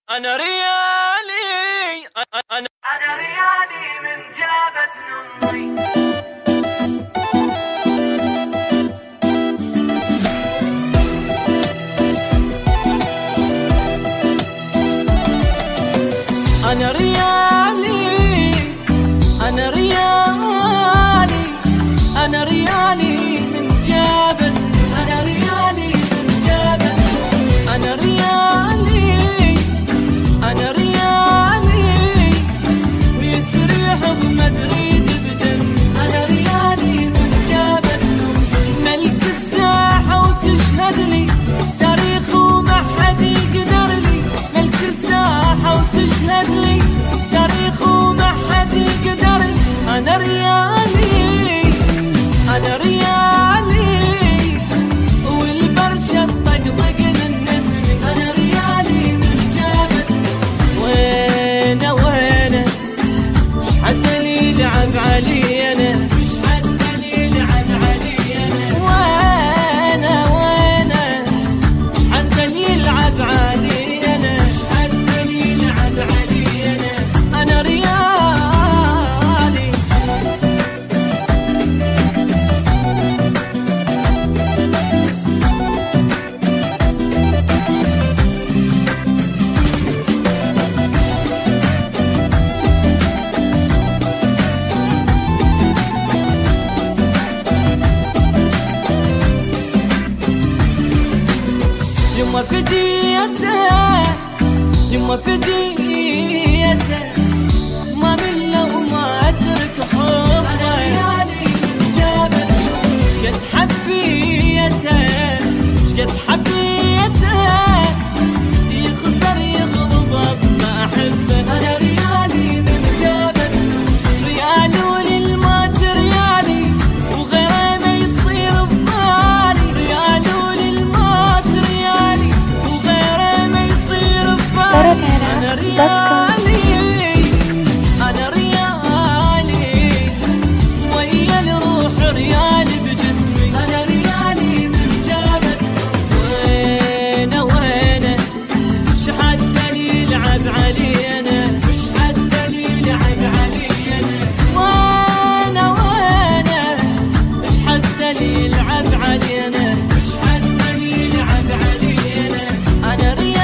أنا ريالي أنا ريالي من جابت نمي. أنا ريالي أنا ريالي أنا ريالي من جابت. أنا ريالي من جابت. أنا ريالي أنا ريالي ويسرح بمدريد بدم. أنا ريالي من جابت ملك الساحة وتشهد لي تاريخ وما حد يقدر لي. ملك الساحة وتشهد لي تاريخ وما حد يقدر لي. أنا ريالي أنا ريالي والبرشة الطقطق من نسمي. أنا ريالي من جابت. وينه وينه مش حتى لي لعب علي أنا. مش حتى لي لعب علي أنا. وينه وينه مش حتى لي يلعب علي أنا. مش حتى لي يلعب علي أنا. أنا ريالي يما فديته يما فديته ما من لو ما اترك حبه. أنا ريالي جابت شقد حبيته شقد حبيته يخسر يغضب بما احبه. أنا ريالي من جابت. ريالي وللمات ريالي وغيره ما يصير ببالي. ريالي وللمات ريالي وغيره ما يصير ببالي. أنا ريالي أنا ريالي ويا الروح ريالي بجسمي. أنا ريالي من جابت. وينه وينه مش حتى لي يلعب علي أنا. مش حتى لي يلعب علي أنا. وينه وينه مش حتى لي يلعب علي أنا. مش حتى لي يلعب علي أنا. أنا ريالي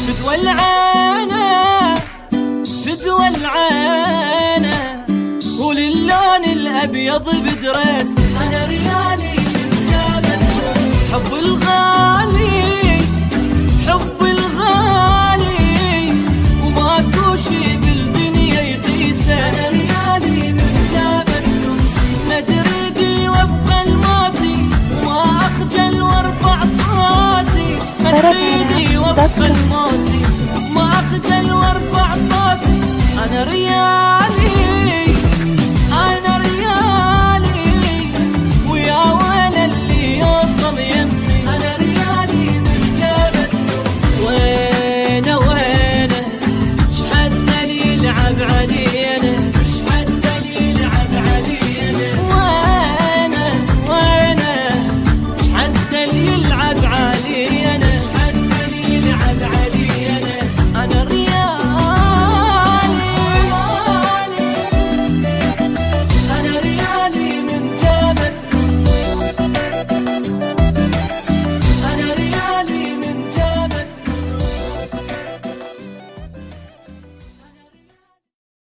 فدوى العانة فدوى العانة وللون الأبيض بدرس. أنا ريالي من جابت. حب الغالي حب